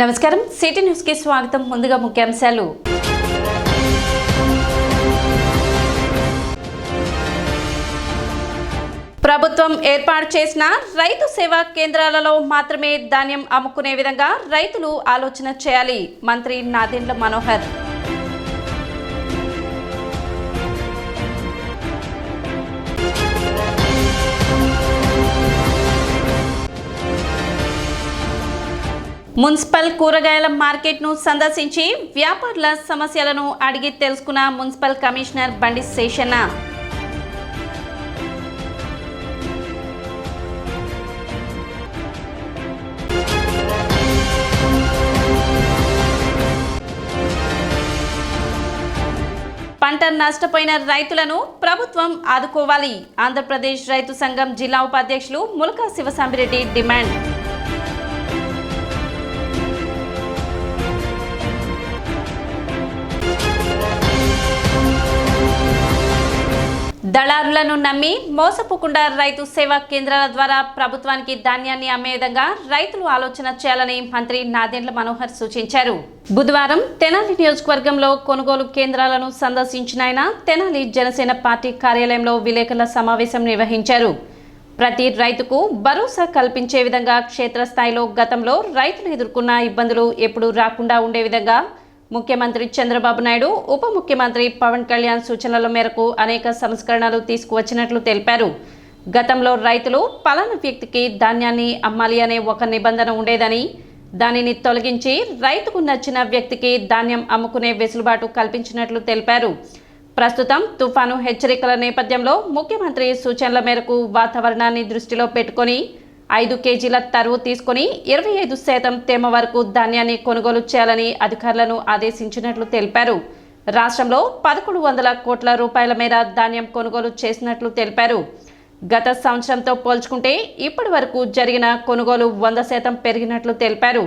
నమస్కారం city news కి స్వాగతం. ముందుగా ముఖ్యాంశాలు. ప్రభుత్వం ఏర్పాటు చేసిన రైతు సేవా కేంద్రాలలో మాత్రమే ధాన్యం అమ్ముకునే విధంగా రైతులు ఆలోచన చేయాలి. మంత్రి నాదెండ్ల మనోహర్. మున్సిపల్ కూరగాయల మార్కెట్ను సందర్శించి వ్యాపారుల సమస్యలను అడిగి తెలుసుకున్న మున్సిపల్ కమిషనర్ బండి శేషన్న. పంట నష్టపోయిన రైతులను ప్రభుత్వం ఆదుకోవాలి. ఆంధ్రప్రదేశ్ రైతు సంఘం జిల్లా ఉపాధ్యక్షులు ములకా శివసాంబిరెడ్డి డిమాండ్. దళారులను నమ్మి మోసపోకుండా రైతు సేవా కేంద్రాల ద్వారా ప్రభుత్వానికి ధాన్యాన్ని అమ్మే విధంగా రైతులు ఆలోచన చేయాలని మంత్రి నాదెండ్ల మనోహర్ సూచించారు. బుధవారం తెనాలి నియోజకవర్గంలో కొనుగోలు కేంద్రాలను సందర్శించిన ఆయన తెనాలి జనసేన పార్టీ కార్యాలయంలో విలేకరుల సమావేశం నిర్వహించారు. ప్రతి రైతుకు భరోసా కల్పించే విధంగా క్షేత్రస్థాయిలో గతంలో రైతులు ఎదుర్కొన్న ఇబ్బందులు ఎప్పుడూ రాకుండా ఉండే విధంగా ముఖ్యమంత్రి చంద్రబాబు నాయుడు, ఉప ముఖ్యమంత్రి పవన్ కళ్యాణ్ సూచనల మేరకు అనేక సంస్కరణలు తీసుకువచ్చినట్లు తెలిపారు. గతంలో రైతులు పలానా వ్యక్తికి ధాన్యాన్ని అమ్మాలి అనే ఒక నిబంధన ఉండేదని, దానిని తొలగించి రైతుకు నచ్చిన వ్యక్తికి ధాన్యం అమ్ముకునే వెసులుబాటు కల్పించినట్లు తెలిపారు. ప్రస్తుతం తుఫాను హెచ్చరికల నేపథ్యంలో ముఖ్యమంత్రి సూచనల మేరకు వాతావరణాన్ని దృష్టిలో పెట్టుకొని 5 కేజీల తరువు తీసుకుని 25% తేమ వరకు ధాన్యాన్ని కొనుగోలు చేయాలని అధికారులను ఆదేశించినట్లు తెలిపారు. రాష్ట్రంలో 1100 కోట్ల రూపాయల మేర ధాన్యం కొనుగోలు చేసినట్లు తెలిపారు. గత సంవత్సరంతో పోల్చుకుంటే ఇప్పటి వరకు జరిగిన కొనుగోలు 100% పెరిగినట్లు తెలిపారు.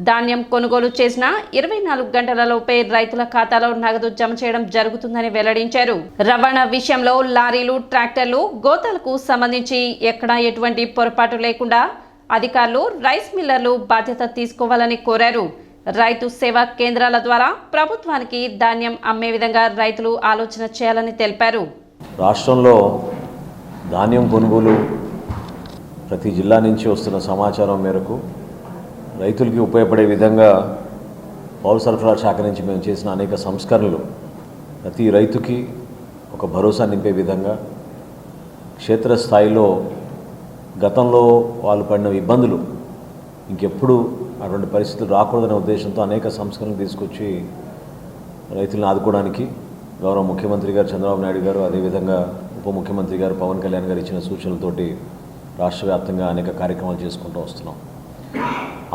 ధాన్యం కొనుగోలు చేసిన 24 గంటలలోపే రైతుల ఖాతాలో నగదు జమ చేయడం జరుగుతుందని వెల్లడించారు. రవాణా విషయంలో లారీలు, ట్రాక్టర్లు, గోతాలకు సంబంధించి ఎక్కడా ఎటువంటి పొరపాటు లేకుండా అధికారులు, రైస్ మిల్లర్లు బాధ్యత తీసుకోవాలని కోరారు. రైతు సేవా కేంద్రాల ద్వారా ప్రభుత్వానికి ధాన్యం అమ్మే విధంగా రైతులు ఆలోచన చేయాలని తెలిపారు. రాష్ట్రంలో ధాన్యం కొనుగోలు ప్రతి జిల్లా నుంచి వస్తున్న సమాచారం మేరకు రైతులకి ఉపయోగపడే విధంగా పౌర సరఫరా శాఖ నుంచి మేము చేసిన అనేక సంస్కరణలు ప్రతి రైతుకి ఒక భరోసా నింపే విధంగా క్షేత్రస్థాయిలో గతంలో వాళ్ళు పడిన ఇబ్బందులు ఇంకెప్పుడు అటువంటి పరిస్థితులు రాకూడదనే ఉద్దేశంతో అనేక సంస్కరణలు తీసుకొచ్చి రైతులను ఆదుకోవడానికి గౌరవ ముఖ్యమంత్రి గారు చంద్రబాబు నాయుడు గారు, అదేవిధంగా ఉప ముఖ్యమంత్రి గారు పవన్ కళ్యాణ్ గారు ఇచ్చిన సూచనలతోటి రాష్ట్ర వ్యాప్తంగా అనేక కార్యక్రమాలు చేసుకుంటూ వస్తున్నాం.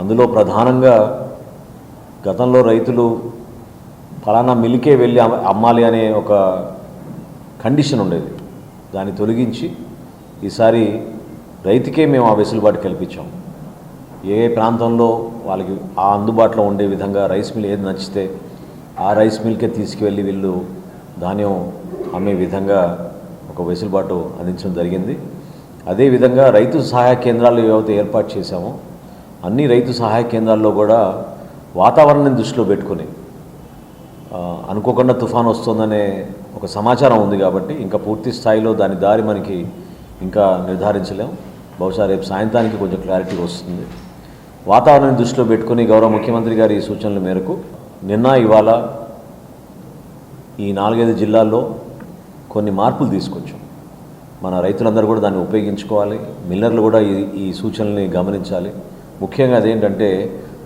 అందులో ప్రధానంగా గతంలో రైతులు ఫలానా మిల్కే వెళ్ళి అమ్మాలి అనే ఒక కండిషన్ ఉండేది. దాన్ని తొలగించి ఈసారి రైతుకే మేము ఆ వెసులుబాటు కల్పించాం. ఏ ప్రాంతంలో వాళ్ళకి ఆ అందుబాటులో ఉండే విధంగా రైస్ మిల్ ఏది నచ్చితే ఆ రైస్ మిల్కే తీసుకువెళ్ళి వీళ్ళు ధాన్యం అమ్మే విధంగా ఒక వెసులుబాటు అందించడం జరిగింది. అదేవిధంగా రైతు సహాయ కేంద్రాలు ఏవైతే ఏర్పాటు చేశామో అన్ని రైతు సహాయ కేంద్రాల్లో కూడా వాతావరణాన్ని దృష్టిలో పెట్టుకుని అనుకోకుండా తుఫాను వస్తుందనే ఒక సమాచారం ఉంది కాబట్టి ఇంకా పూర్తి స్థాయిలో దాని దారి మనకి ఇంకా నిర్ధారించలేం. బహుశా రేపు సాయంత్రానికి కొంచెం క్లారిటీ వస్తుంది. వాతావరణాన్ని దృష్టిలో పెట్టుకుని గౌరవ ముఖ్యమంత్రి గారి సూచనల మేరకు ఇవాళ ఈ 4-5 జిల్లాల్లో కొన్ని మార్పులు తీసుకొచ్చాం. మన రైతులందరూ కూడా దాన్ని ఉపయోగించుకోవాలి. మిల్లర్లు కూడా ఈ సూచనల్ని గమనించాలి. ముఖ్యంగా అదేంటంటే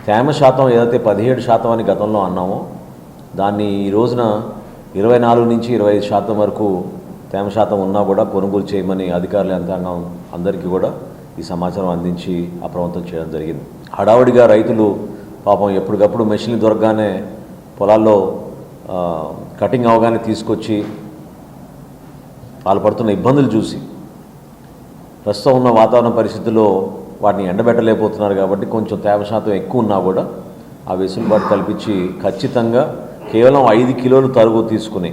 తేమ శాతం ఏదైతే 17% అని గతంలో అన్నామో దాన్ని ఈ రోజున 24 నుంచి 25% వరకు తేమ శాతం ఉన్నా కూడా కొనుగోలు చేయమని అధికారుల యంత్రాంగం అందరికీ కూడా ఈ సమాచారం అందించి అప్రమత్తం చేయడం జరిగింది. హడావుడిగా రైతులు పాపం ఎప్పటికప్పుడు మెషిన్లు దొరకగానే పొలాల్లో కటింగ్ అవగానే తీసుకొచ్చి వాళ్ళు పడుతున్న ఇబ్బందులు చూసి ప్రస్తుతం ఉన్న వాతావరణ పరిస్థితుల్లో వాటిని ఎండబెట్టలేకపోతున్నారు. కాబట్టి కొంచెం తేమ శాతం ఎక్కువ ఉన్నా కూడా ఆ వెసులుబాటు కల్పించి ఖచ్చితంగా కేవలం 5 కిలోలు తరుగు తీసుకుని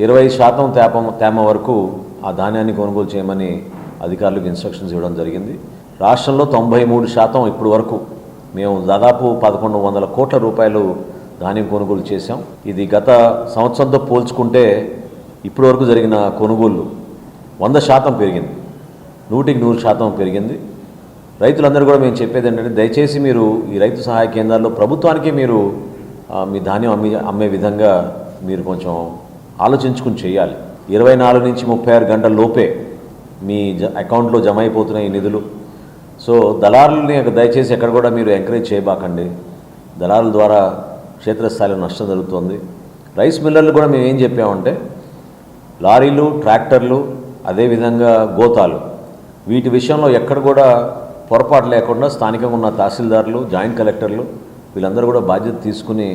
20% తేమ వరకు ఆ ధాన్యాన్ని కొనుగోలు చేయమని అధికారులకు ఇన్స్ట్రక్షన్స్ ఇవ్వడం జరిగింది. రాష్ట్రంలో 93% ఇప్పటి వరకు మేము దాదాపు 1100 కోట్ల రూపాయలు ధాన్యం కొనుగోలు చేశాం. ఇది గత సంవత్సరంతో పోల్చుకుంటే ఇప్పటివరకు జరిగిన కొనుగోళ్ళు 100% పెరిగింది, 100% పెరిగింది. రైతులందరూ కూడా మేము చెప్పేది ఏంటంటే, దయచేసి మీరు ఈ రైతు సహాయ కేంద్రాల్లో ప్రభుత్వానికి మీరు మీ ధాన్యం అమ్మే విధంగా మీరు కొంచెం ఆలోచించుకుని చేయాలి. 24 నుంచి 36 గంటల లోపే మీ అకౌంట్లో జమ అయిపోతున్నాయి ఈ నిధులు. సో దళారులని దయచేసి ఎక్కడ కూడా మీరు ఎంకరేజ్ చేయబాకండి. దళారుల ద్వారా క్షేత్రస్థాయిలో నష్టం జరుగుతుంది. రైస్ మిల్లర్లు కూడా మేము ఏం చెప్పామంటే, లారీలు, ట్రాక్టర్లు, అదేవిధంగా గోతాలు, వీటి విషయంలో ఎక్కడ కూడా పొరపాటు లేకుండా స్థానికంగా ఉన్న తహసీల్దారులు, జాయింట్ కలెక్టర్లు వీళ్ళందరూ కూడా బాధ్యత తీసుకుని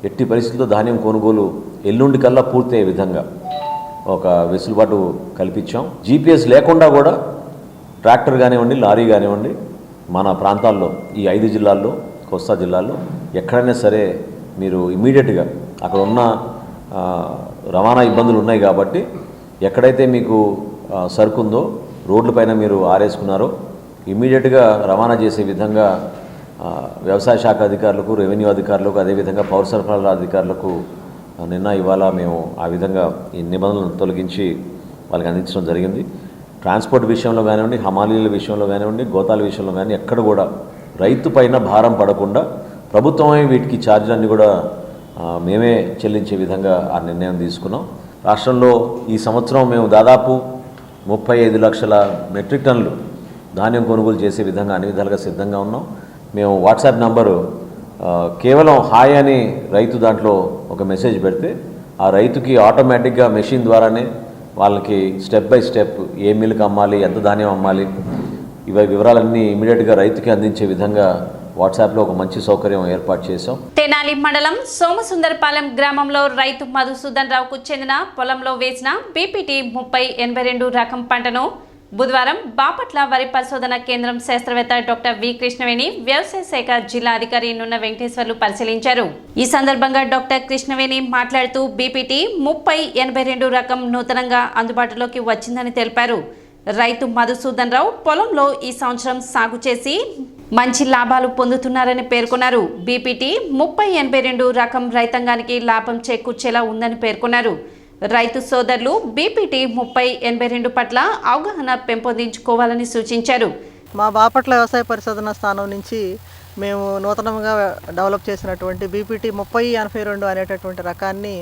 ఎట్టి పరిస్థితుల్లో ధాన్యం కొనుగోలు ఎల్లుండి కల్లా పూర్తయ్యే విధంగా ఒక వెసులుబాటు కల్పించాం. జీపీఎస్ లేకుండా కూడా ట్రాక్టర్ కానివ్వండి, లారీ కానివ్వండి, మన ప్రాంతాల్లో ఈ 5 జిల్లాల్లో, కోస్తా జిల్లాల్లో ఎక్కడైనా సరే మీరు ఇమీడియట్గా అక్కడ ఉన్న రవాణా ఇబ్బందులు ఉన్నాయి కాబట్టి ఎక్కడైతే మీకు సరుకు ఉందో రోడ్లపైన మీరు ఆరేసుకున్నారో ఇమీడియట్గా రవాణా చేసే విధంగా వ్యవసాయ శాఖ అధికారులకు, రెవెన్యూ అధికారులకు, అదేవిధంగా పౌర సరఫరాల అధికారులకు నిన్న ఇవాళ మేము ఆ విధంగా ఈ నిబంధనలను తొలగించి వాళ్ళకి అందించడం జరిగింది. ట్రాన్స్పోర్ట్ విషయంలో కానివ్వండి, హమాలీల విషయంలో కానివ్వండి, గోతాల విషయంలో కానీ ఎక్కడ కూడా రైతు పైన భారం పడకుండా ప్రభుత్వమే వీటికి ఛార్జీలన్నీ కూడా మేమే చెల్లించే విధంగా ఆ నిర్ణయం తీసుకున్నాం. రాష్ట్రంలో ఈ సంవత్సరం మేము దాదాపు 35 లక్షల మెట్రిక్ టన్నులు ధాన్యం కొనుగోలు చేసే విధంగా అన్ని విధాలుగా సిద్ధంగా ఉన్నాం. మేము వాట్సాప్ నంబరు కేవలం హాయ్ అని రైతు దాంట్లో ఒక మెసేజ్ పెడితే ఆ రైతుకి ఆటోమేటిక్గా మెషిన్ ద్వారానే వాళ్ళకి స్టెప్ బై స్టెప్ ఏ మిల్లుకి అమ్మాలి, ఎంత ధాన్యం అమ్మాలి, ఇవి వివరాలన్నీ ఇమీడియట్గా రైతుకి అందించే విధంగా వాట్సాప్లో ఒక మంచి సౌకర్యం ఏర్పాటు చేశాం. తెనాలి మండలం సోమసుందరపాలెం గ్రామంలో రైతు మధుసూదన్ రావుకు చెందిన పొలంలో వేసిన బీపీటీ 3082 రకం పంటను బుధవారం బాపట్ల వరి పరిశోధన కేంద్రం శాస్త్రవేత్త డాక్టర్ వి కృష్ణవేణి, వ్యవసాయ శాఖ జిల్లా అధికారి నున్న వెంకటేశ్వర్లు పరిశీలించారు. ఈ సందర్భంగా డాక్టర్ కృష్ణవేణి మాట్లాడుతూ బీపీటీ 3082 రకం నూతనంగా అందుబాటులోకి వచ్చిందని తెలిపారు. రైతు మధుసూదన్ రావు పొలంలో ఈ సంవత్సరం సాగు చేసి మంచి లాభాలు పొందుతున్నారని పేర్కొన్నారు. బీపీటీ 3082 రకం రైతాంగానికి లాభం చేకూర్చేలా ఉందని పేర్కొన్నారు. రైతు సోదరులు బీపీటీ 3082 పట్ల అవగాహన పెంపొందించుకోవాలని సూచించారు. మా బాపట్ల వ్యవసాయ పరిశోధన స్థానం నుంచి మేము నూతనంగా డెవలప్ చేసినటువంటి బీపీటీ 3082 అనేటటువంటి రకాన్ని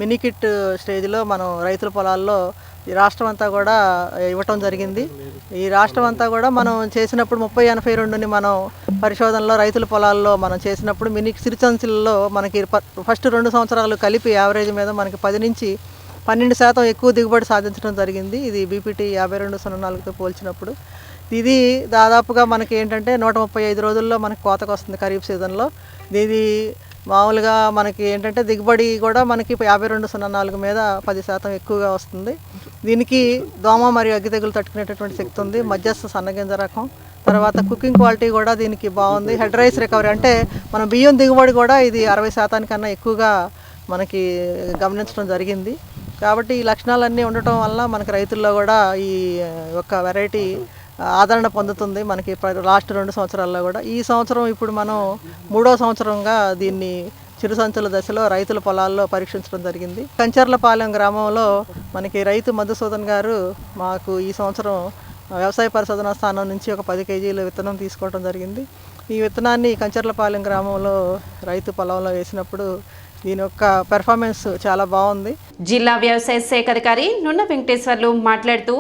మినికిట్ స్టేజ్లో మనం రైతుల పొలాల్లో ఈ రాష్ట్రం అంతా కూడా ఇవ్వటం జరిగింది. ఈ రాష్ట్రం అంతా కూడా మనం చేసినప్పుడు 3082ని మనం పరిశోధనలో రైతుల పొలాల్లో మనం చేసినప్పుడు సిరిచంచులలో మనకి ఫస్ట్ 2 సంవత్సరాలు కలిపి యావరేజ్ మీద మనకి 10 నుంచి 12% ఎక్కువ దిగుబడి సాధించడం జరిగింది. ఇది బీపీటీ 5204తో పోల్చినప్పుడు ఇది దాదాపుగా మనకి ఏంటంటే 135 రోజుల్లో మనకి కోతకు వస్తుంది ఖరీఫ్ సీజన్లో. ఇది మామూలుగా మనకి ఏంటంటే దిగుబడి కూడా మనకి 5204 మీద 10% ఎక్కువగా వస్తుంది. దీనికి దోమ మరియు అగ్గి తెగులు తట్టుకునేటటువంటి శక్తి ఉంది. మధ్యస్థ సన్నగింజ రకం, తర్వాత కుకింగ్ క్వాలిటీ కూడా దీనికి బాగుంది. హెడ్ రైస్ రికవరీ అంటే మన బియ్యం దిగుబడి కూడా ఇది 60% కన్నా ఎక్కువగా మనకి గమనించడం జరిగింది. కాబట్టి ఈ లక్షణాలన్నీ ఉండటం వల్ల మనకి రైతుల్లో కూడా ఈ యొక్క వెరైటీ ఆదరణ పొందుతుంది. మనకి లాస్ట్ 2 సంవత్సరాల్లో కూడా ఈ సంవత్సరం ఇప్పుడు మనం 3వ సంవత్సరంగా దీన్ని చిరుసంచుల దశలో రైతుల పొలాల్లో పరీక్షించడం జరిగింది. కంచర్లపాలెం గ్రామంలో మనకి రైతు మధుసూదన్ గారు మాకు ఈ సంవత్సరం వ్యవసాయ పరిశోధన స్థానం నుంచి ఒక 10 కేజీల విత్తనం తీసుకోవడం జరిగింది. ఈ విత్తనాన్ని కంచర్లపాలెం గ్రామంలో రైతు పొలంలో వేసినప్పుడు దీని యొక్క పెర్ఫార్మెన్స్ చాలా బాగుంది. జిల్లా వ్యవసాయ శాఖ అధికారి నున్న వెంకటేశ్వర్లు మాట్లాడుతూ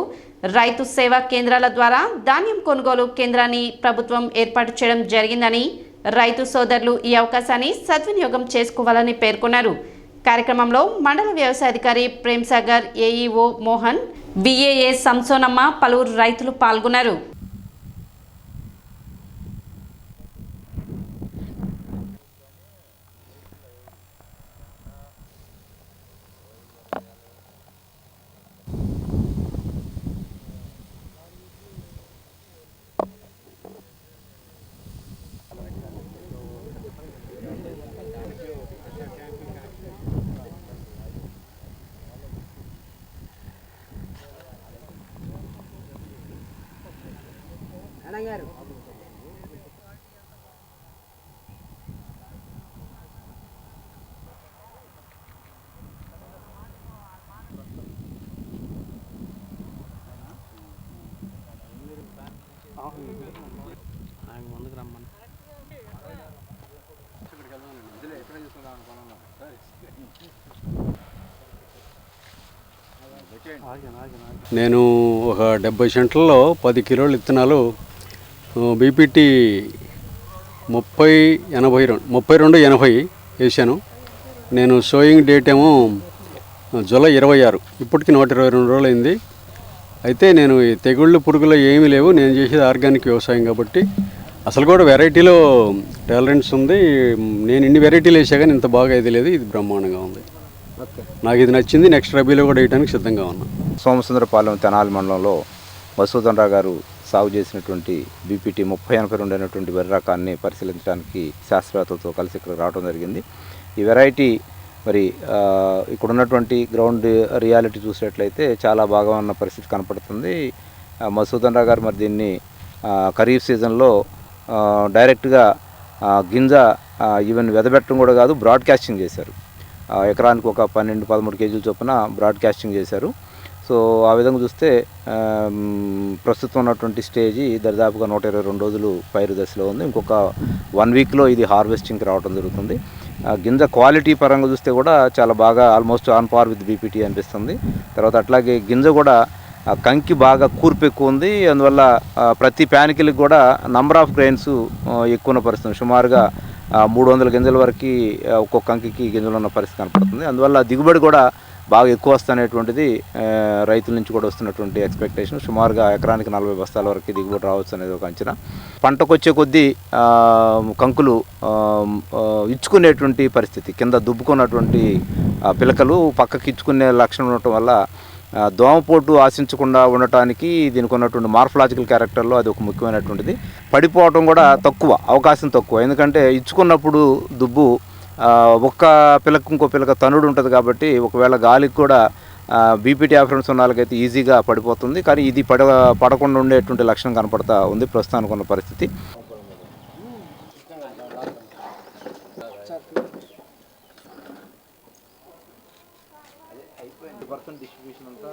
రైతు సేవా కేంద్రాల ద్వారా ధాన్యం కొనుగోలు కేంద్రాన్ని ప్రభుత్వం ఏర్పాటు చేయడం జరిగిందని, రైతు సోదరులు ఈ అవకాశాన్ని సద్వినియోగం చేసుకోవాలని పేర్కొన్నారు. కార్యక్రమంలో మండల వ్యవసాయ అధికారి ప్రేమ్ సాగర్, ఏఈఓ మోహన్, విఏఏ సంసోనమ్మ, పలువురు రైతులు పాల్గొన్నారు. నేను ఒక 70 సెంట్లలో 10 కిలోల విత్తనాలు బీపీటీ 3280 వేసాను. నేను సోయింగ్ డేట్ ఏమో జూలై 26, ఇప్పటికి 122 రోజులు అయింది. అయితే నేను ఈ తెగుళ్ళు పురుగులు ఏమీ లేవు, నేను చేసేది ఆర్గానిక్ వ్యవసాయం కాబట్టి అసలు కూడా వెరైటీలో టాలరెన్స్ ఉంది. నేను ఇన్ని వెరైటీలు వేసా కానీ ఇంత బాగా ఇది లేదు, ఇది బ్రహ్మాండంగా ఉంది. నాకు ఇది నచ్చింది. నెక్స్ట్ రబీలో కూడా వేయడానికి సిద్ధంగా ఉన్నా. సోమసుందరపాలెం తెనాలి మండలంలో మధుసూదన్ రావు గారు సాగు చేసినటువంటి బీపీటీ 3082 అనేటువంటి వరి రకాన్ని పరిశీలించడానికి శాస్త్రవేత్తలతో కలిసి ఇక్కడ రావడం జరిగింది. ఈ వెరైటీ మరి ఇక్కడ ఉన్నటువంటి గ్రౌండ్ రియాలిటీ చూసినట్లయితే చాలా బాగా ఉన్న పరిస్థితి కనపడుతుంది. మధుసూదన్ రావు గారు మరి దీన్ని ఖరీఫ్ సీజన్లో డైరెక్ట్గా గింజ ఈవెన్ వెదబెట్టడం కూడా కాదు, బ్రాడ్కాస్టింగ్ చేశారు. ఎకరానికి ఒక 12-13 కేజీల చొప్పున బ్రాడ్కాస్టింగ్ చేశారు. సో ఆ విధంగా చూస్తే ప్రస్తుతం ఉన్నటువంటి స్టేజీ దాదాపుగా 122 రోజులు పైరు దశలో ఉంది. ఇంకొక 1 వీక్లో ఇది హార్వెస్టింగ్కి రావడం జరుగుతుంది. గింజ క్వాలిటీ పరంగా చూస్తే కూడా చాలా బాగా almost on par with BPT అనిపిస్తుంది. తర్వాత అట్లాగే గింజ కూడా కంకి బాగా కూర్పు ఎక్కువ ఉంది. అందువల్ల ప్రతి ప్యానికల్కి కూడా నంబర్ ఆఫ్ గ్రెయిన్స్ ఎక్కువ ఉన్న పరిస్థితి, సుమారుగా 300 గింజల వరకు ఒక్కొక్క కంకికి గింజలు ఉన్న పరిస్థితి కనపడుతుంది. అందువల్ల దిగుబడి కూడా బాగా ఎక్కువ వస్తనేటువంటిది రైతుల నుంచి కూడా వస్తున్నటువంటి ఎక్స్పెక్టేషన్. సుమారుగా ఎకరానికి 40 బస్తాల వరకు దిగుబడి రావచ్చు అనేది ఒక అంచనా. పంటకు వచ్చే కొద్దీ కంకులు ఇచ్చుకునేటువంటి పరిస్థితి, కింద దుబ్బుకున్నటువంటి పిలకలు పక్కకి ఇచ్చుకునే లక్షణం ఉండటం వల్ల దోమపోటు ఆశించకుండా ఉండటానికి దీనికి ఉన్నటువంటి మార్ఫలాజికల్ క్యారెక్టర్లో అది ఒక ముఖ్యమైనటువంటిది. పడిపోవటం కూడా తక్కువ, అవకాశం తక్కువ. ఎందుకంటే ఇచ్చుకున్నప్పుడు దుబ్బు ఒక్క పిలక ఇంకో పిలక తనుడు ఉంటుంది కాబట్టి ఒకవేళ గాలికి కూడా బీపీటీ ఆఫరెన్స్ ఉన్న వాళ్ళకైతే ఈజీగా పడిపోతుంది. కానీ ఇది పడకుండా ఉండేటువంటి లక్షణం కనపడతా ఉంది ప్రస్తుతానికి ఉన్న పరిస్థితి. డిస్ట్రిబ్యూషన్ అంతా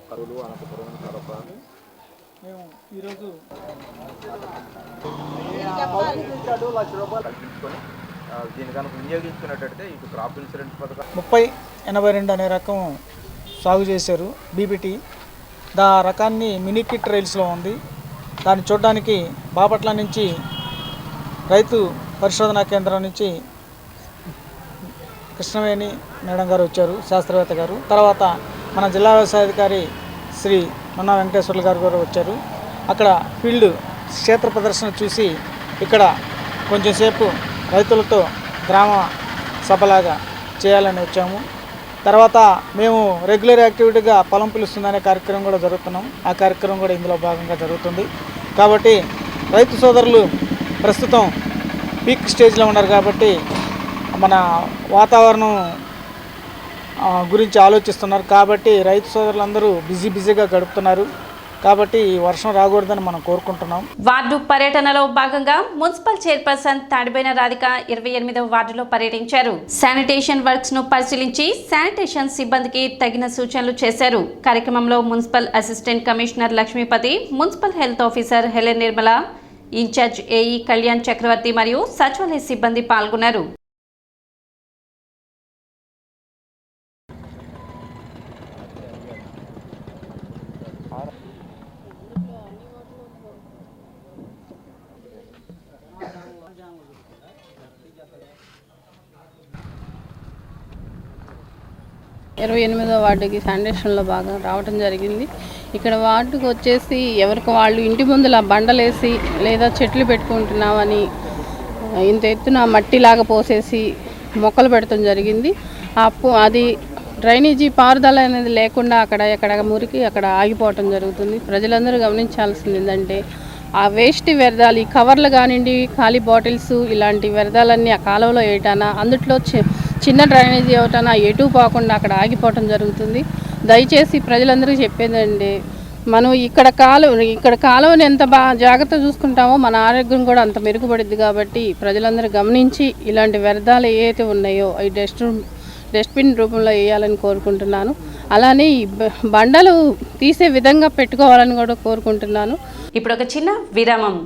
కరువులు అనంతపురం మేము ఈరోజు తగ్గించుకొని దీని కనుక వినియోగించుకున్నట్టయితే ఇటు క్రాప్ ఇన్సూరెన్స్ పథకం 3082 అనే రకం సాగు చేశారు బీపీటీ. దా రకాన్ని మినికిట్ రైల్స్లో ఉంది. దాన్ని చూడడానికి బాపట్ల నుంచి రైతు పరిశోధనా కేంద్రం నుంచి కృష్ణవేణి మేడం గారు వచ్చారు, శాస్త్రవేత్త గారు. తర్వాత మన జిల్లా వ్యవసాయాధికారి శ్రీ మన్నా వెంకటేశ్వర్లు గారు కూడా వచ్చారు. అక్కడ ఫీల్డ్ క్షేత్ర ప్రదర్శన చూసి ఇక్కడ కొంచెంసేపు రైతులతో గ్రామ సభలాగా చేయాలని వచ్చాము. తర్వాత మేము రెగ్యులర్ యాక్టివిటీగా పొలం పిలుస్తుందనే కార్యక్రమం కూడా జరుగుతున్నాం. ఆ కార్యక్రమం కూడా ఇందులో భాగంగా జరుగుతుంది. కాబట్టి రైతు సోదరులు ప్రస్తుతం పీక్ స్టేజ్లో ఉన్నారు కాబట్టి మన వాతావరణం గురించి ఆలోచిస్తున్నారు. కాబట్టి రైతు సోదరులందరూ బిజీగా గడుపుతున్నారు. కాబట్టి ఈ వర్షం రాకూడదని మనం కోరుకుంటున్నాం. వార్డు పర్యటనలో భాగంగా మున్సిపల్ చైర్పర్సన్ తాడిబోయిన రాధిక 28వ వార్డులో పర్యటించారు. శానిటేషన్ వర్క్స్ ను పరిశీలించి శానిటేషన్ సిబ్బందికి తగిన సూచనలు చేశారు. కార్యక్రమంలో municipal assistant commissioner Lakshmipati, municipal health officer Helen Nirmala, in-charge AE Kalyan Chakravarthi మరియు సచివాలయ సిబ్బంది పాల్గొన్నారు. ఇరవై 28వ వార్డుకి శానిటేషన్లో బాగా రావడం జరిగింది. ఇక్కడ వార్డుకు వచ్చేసి ఎవరికి వాళ్ళు ఇంటి ముందులా బండలేసి లేదా చెట్లు పెట్టుకుంటున్నామని ఇంత ఎత్తున మట్టిలాగా పోసేసి మొక్కలు పెట్టడం జరిగింది. అది డ్రైనేజీ పారుదల అనేది లేకుండా ఎక్కడ మురికి అక్కడ ఆగిపోవటం జరుగుతుంది. ప్రజలందరూ గమనించాల్సింది ఏంటంటే ఆ వేస్ట్ వ్యర్థాలు, ఈ కవర్లు కానివ్వండి, ఖాళీ బాటిల్స్, ఇలాంటి వ్యర్థాలన్నీ ఆ కాలువలో వేయటానా, అందుట్లో చిన్న డ్రైనేజీ అవటానా ఎటు పోకుండా అక్కడ ఆగిపోవటం జరుగుతుంది. దయచేసి ప్రజలందరికీ చెప్పేదండి, మనం ఇక్కడ కాలువని ఎంత జాగ్రత్త చూసుకుంటామో మన ఆరోగ్యం కూడా అంత మెరుగుపడుద్ది. కాబట్టి ప్రజలందరూ గమనించి ఇలాంటి వ్యర్థాలు ఏవైతే ఉన్నాయో అవి డస్ట్బిన్ రూపంలో వేయాలని కోరుకుంటున్నాను. అలానే ఈ బండలు తీసే విధంగా పెట్టుకోవాలని కూడా కోరుకుంటున్నాను. ఇప్పుడు ఒక చిన్న విరామం.